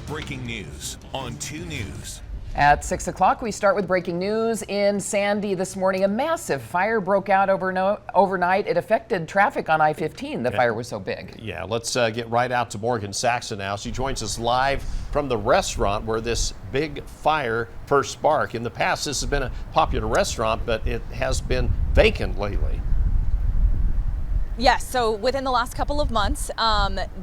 breaking news on 2 News. At 6 o'clock, we start with breaking news in Sandy this morning. A massive fire broke out overnight. It affected traffic on I-15. The fire was so big. Yeah, let's get right out to Morgan Saxon now. She joins us live from the restaurant where this big fire first sparked. In the past, this has been a popular restaurant, but it has been vacant lately. Yes, so within the last couple of months,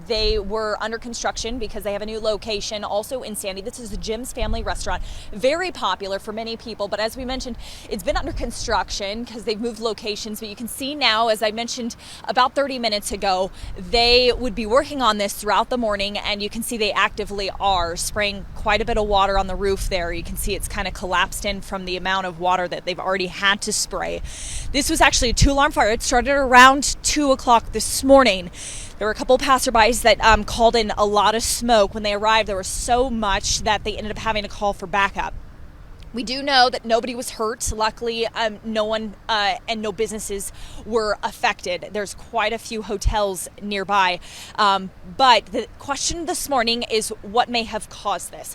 they were under construction because they have a new location also in Sandy. This is the Jim's Family Restaurant, very popular for many people. But as we mentioned, it's been under construction because they've moved locations. But you can see now, as I mentioned about 30 minutes ago, they would be working on this throughout the morning. And you can see they actively are spraying quite a bit of water on the roof there. You can see it's kind of collapsed in from the amount of water that they've already had to spray. This was actually a 2-alarm fire. It started around 2 o'clock this morning. There were a couple passerbys that called in a lot of smoke. When they arrived, there was so much that they ended up having to call for backup. We do know that nobody was hurt. Luckily, no one and no businesses were affected. There's quite a few hotels nearby. But the question this morning is what may have caused this.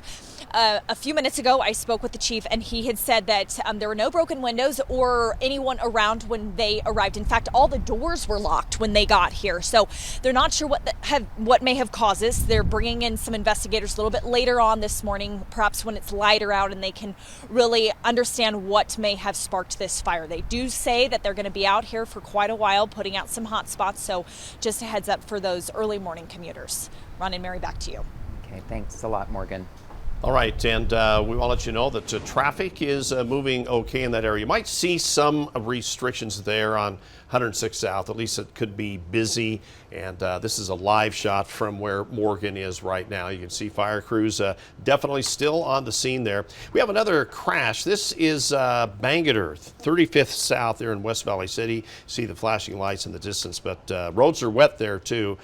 A few minutes ago, I spoke with the chief, and he had said that there were no broken windows or anyone around when they arrived. In fact, all the doors were locked when they got here. So they're not sure what may have caused this. They're bringing in some investigators a little bit later on this morning, perhaps when it's lighter out and they can really understand what may have sparked this fire. They do say that they're going to be out here for quite a while, putting out some hot spots. So just a heads up for those early morning commuters. Ron and Mary, back to you. Okay, thanks a lot, Morgan. All right, and we want to let you know that traffic is moving okay in that area. You might see some restrictions there on 106 South. At least it could be busy. And this is a live shot from where Morgan is right now. You can see fire crews definitely still on the scene there. We have another crash. This is Bangerter, 35th South there in West Valley City. See the flashing lights in the distance, but roads are wet there too.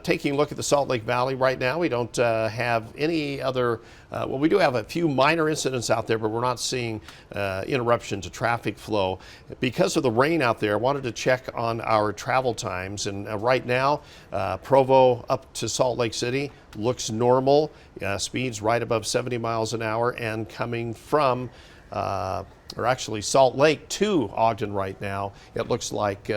Taking a look at the Salt Lake Valley right now, we don't have any other well, we do have a few minor incidents out there, but we're not seeing interruption to traffic flow. Because of the rain out there, I wanted to check on our travel times. And right now, Provo up to Salt Lake City looks normal. Speeds right above 70 miles an hour. And coming from, or actually Salt Lake to Ogden right now, it looks like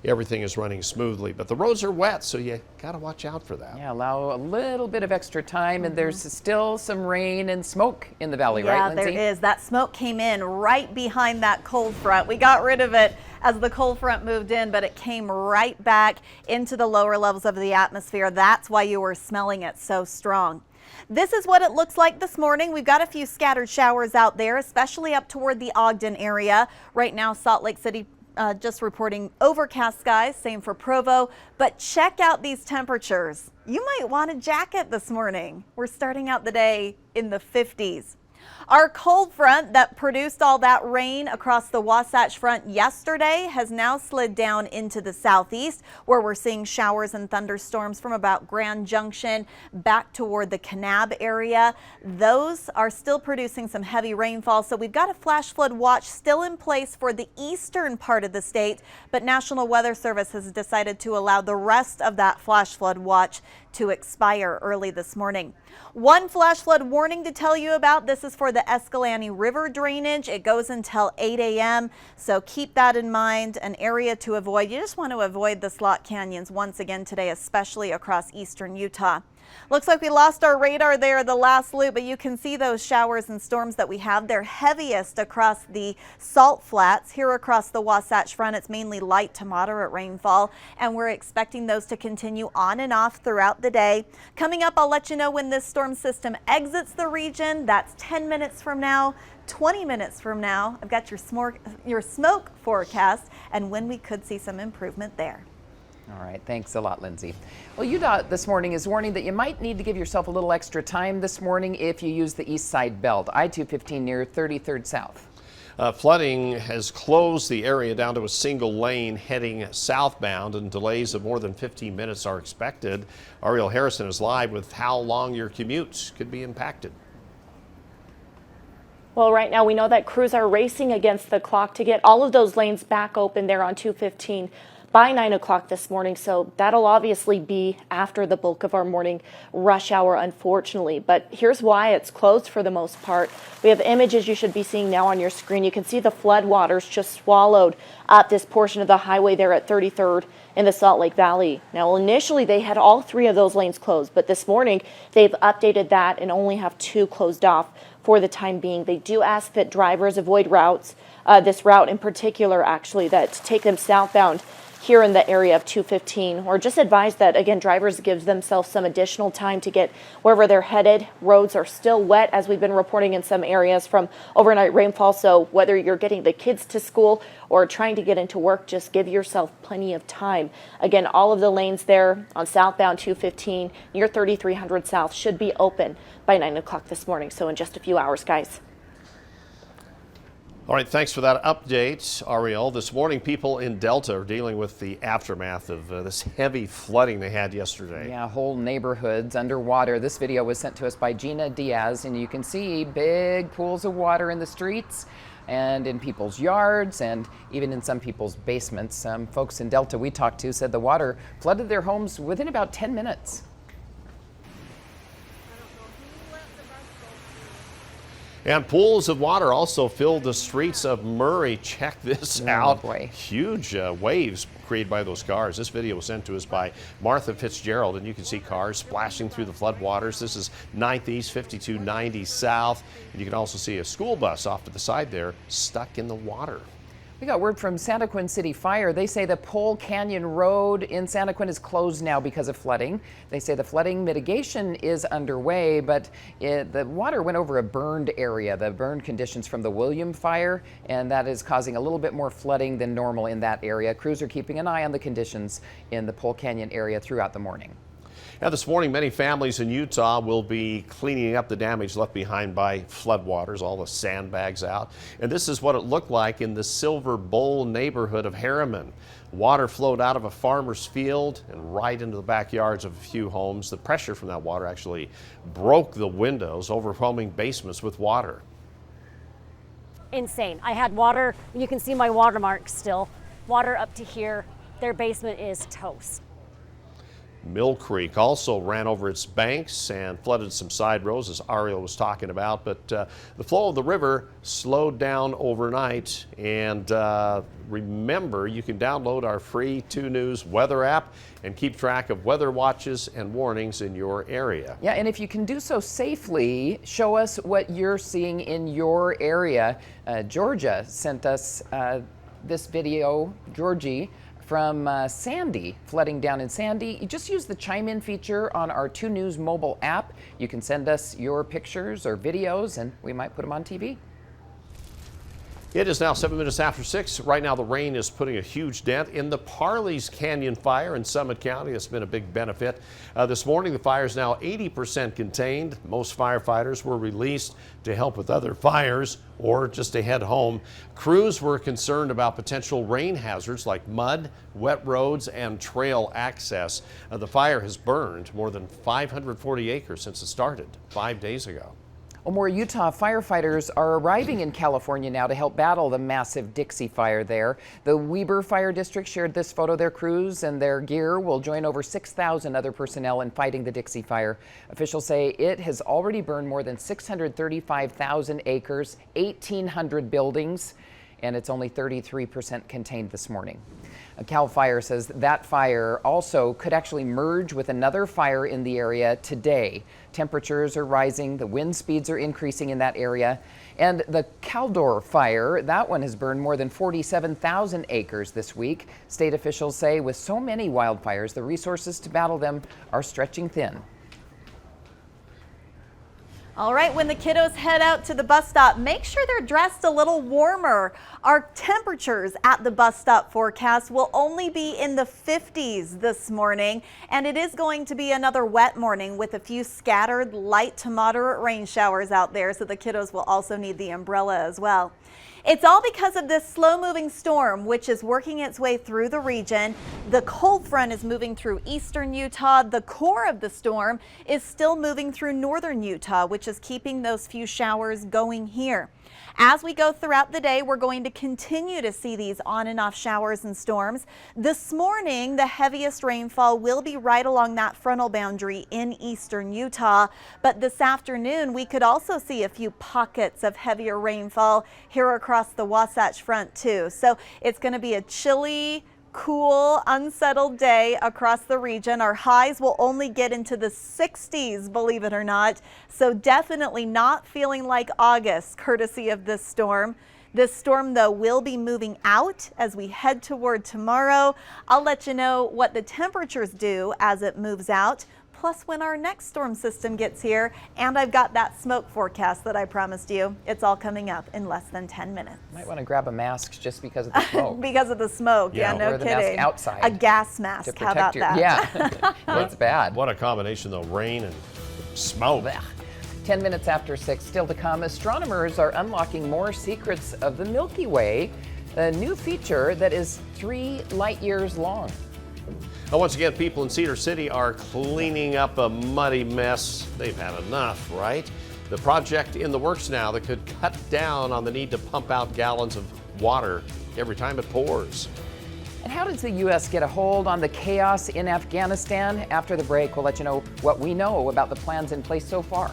everything is running smoothly, but the roads are wet, so you got to watch out for that. Yeah, allow a little bit of extra time, and there's still some rain and smoke in the valley, right, Lindsay? Yeah, there is. That smoke came in right behind that cold front. We got rid of it as the cold front moved in, but it came right back into the lower levels of the atmosphere. That's why you were smelling it so strong. This is what it looks like this morning. We've got a few scattered showers out there, especially up toward the Ogden area. Right now, Salt Lake City just reporting overcast skies, same for Provo. But check out these temperatures. You might want a jacket this morning. We're starting out the day in the 50s. Our cold front that produced all that rain across the Wasatch Front yesterday has now slid down into the southeast, where we're seeing showers and thunderstorms from about Grand Junction back toward the Kanab area. Those are still producing some heavy rainfall, so we've got a flash flood watch still in place for the eastern part of the state, but National Weather Service has decided to allow the rest of that flash flood watch to expire early this morning. One flash flood warning to tell you about. This is for the Escalante River drainage. It goes until 8 a.m. So keep that in mind. An area to avoid. You just want to avoid the slot canyons once again today, especially across eastern Utah. Looks like we lost our radar there the last loop, but you can see those showers and storms that we have. They're heaviest across the Salt Flats. Here across the Wasatch Front, it's mainly light to moderate rainfall, and we're expecting those to continue on and off throughout the day. Coming up, I'll let you know when this storm system exits the region. That's 10 minutes from now. 20 minutes from now, I've got your smoke forecast and when we could see some improvement there. All right, thanks a lot, Lindsay. Well, UDOT this morning is warning that you might need to give yourself a little extra time this morning if you use the east side belt, I-215 near 33rd South. Flooding has closed the area down to a single lane heading southbound, and delays of more than 15 minutes are expected. Ariel Harrison is live with how long your commutes could be impacted. Well, right now we know that crews are racing against the clock to get all of those lanes back open there on 215. by 9 o'clock this morning. So that'll obviously be after the bulk of our morning rush hour, unfortunately. But here's why it's closed for the most part. We have images you should be seeing now on your screen. You can see the flood waters just swallowed up this portion of the highway there at 33rd in the Salt Lake Valley. Now, initially they had all 3 of those lanes closed, but this morning they've updated that and only have 2 closed off for the time being. They do ask that drivers avoid routes, this route in particular, actually, that take them southbound here in the area of 215, or just advise that, again, drivers give themselves some additional time to get wherever they're headed. Roads are still wet, as we've been reporting in some areas from overnight rainfall. So whether you're getting the kids to school or trying to get into work, just give yourself plenty of time. Again, all of the lanes there on southbound 215 near 3300 South should be open by 9 o'clock this morning. So in just a few hours, guys. All right, thanks for that update, Ariel. This morning, people in Delta are dealing with the aftermath of this heavy flooding they had yesterday. Yeah, whole neighborhoods underwater. This video was sent to us by Gina Diaz, and you can see big pools of water in the streets and in people's yards and even in some people's basements. Some folks in Delta we talked to said the water flooded their homes within about 10 minutes. And pools of water also filled the streets of Murray. Check this out. Boy. Huge waves created by those cars. This video was sent to us by Martha Fitzgerald, and you can see cars splashing through the floodwaters. This is 9th East, 5290 South. And you can also see a school bus off to the side there stuck in the water. We got word from Santa Quin City Fire. They say the Pole Canyon Road in Santa Quin is closed now because of flooding. They say the flooding mitigation is underway, but the water went over a burned area, the burned conditions from the William Fire, and that is causing a little bit more flooding than normal in that area. Crews are keeping an eye on the conditions in the Pole Canyon area throughout the morning. Now, this morning, many families in Utah will be cleaning up the damage left behind by floodwaters, all the sandbags out. And this is what it looked like in the Silver Bowl neighborhood of Harriman. Water flowed out of a farmer's field and right into the backyards of a few homes. The pressure from that water actually broke the windows, overwhelming basements with water. Insane. I had water, you can see my watermarks still. Water up to here. Their basement is toast. Mill Creek also ran over its banks and flooded some side roads, as Ariel was talking about. But the flow of the river slowed down overnight. And remember, you can download our free 2 News weather app and keep track of weather watches and warnings in your area. Yeah, and if you can do so safely, show us what you're seeing in your area. Georgia sent us this video, Georgie, from Sandy, flooding down in Sandy. You just use the chime in feature on our 2 News mobile app. You can send us your pictures or videos and we might put them on TV. It is now 7 minutes after 6. Right now, the rain is putting a huge dent in the Parley's Canyon fire in Summit County. It's been a big benefit. This morning, the fire is now 80% contained. Most firefighters were released to help with other fires or just to head home. Crews were concerned about potential rain hazards like mud, wet roads, and trail access. The fire has burned more than 540 acres since it started 5 days ago. Well, more Utah firefighters are arriving in California now to help battle the massive Dixie Fire there. The Weber Fire District shared this photo. Their crews and their gear will join over 6,000 other personnel in fighting the Dixie Fire. Officials say it has already burned more than 635,000 acres, 1,800 buildings, and it's only 33% contained this morning. Cal Fire says that fire also could actually merge with another fire in the area today. Temperatures are rising, the wind speeds are increasing in that area. And the Caldor fire, that one has burned more than 47,000 acres this week. State officials say with so many wildfires, the resources to battle them are stretching thin. All right, when the kiddos head out to the bus stop, make sure they're dressed a little warmer. Our temperatures at the bus stop forecast will only be in the 50s this morning, and it is going to be another wet morning with a few scattered light to moderate rain showers out there, so the kiddos will also need the umbrella as well. It's all because of this slow-moving storm, which is working its way through the region. The cold front is moving through eastern Utah. The core of the storm is still moving through northern Utah, which which is keeping those few showers going here. As we go throughout the day, we're going to continue to see these on and off showers and storms. This morning, the heaviest rainfall will be right along that frontal boundary in eastern Utah. But this afternoon, we could also see a few pockets of heavier rainfall here across the Wasatch Front too. So it's going to be a chilly, cool, unsettled day across the region. Our highs will only get into the 60s, believe it or not. So definitely not feeling like August, courtesy of this storm. This storm, though, will be moving out as we head toward tomorrow. I'll let you know what the temperatures do as it moves out, plus when our next storm system gets here. And I've got that smoke forecast that I promised you. It's all coming up in less than 10 minutes. Might want to grab a mask just because of the smoke. Because of the smoke, yeah, no wear the kidding. mask outside. A gas mask, To how about protect that? Yeah, that's bad. What a combination, though, rain and smoke. Blech. 10 minutes after 6, still to come, astronomers are unlocking more secrets of the Milky Way, a new feature that is 3 light years long. Now, once again, people in Cedar City are cleaning up a muddy mess. They've had enough, right? The project in the works now that could cut down on the need to pump out gallons of water every time it pours. And how does the U.S. get a hold on the chaos in Afghanistan? After the break, we'll let you know what we know about the plans in place so far.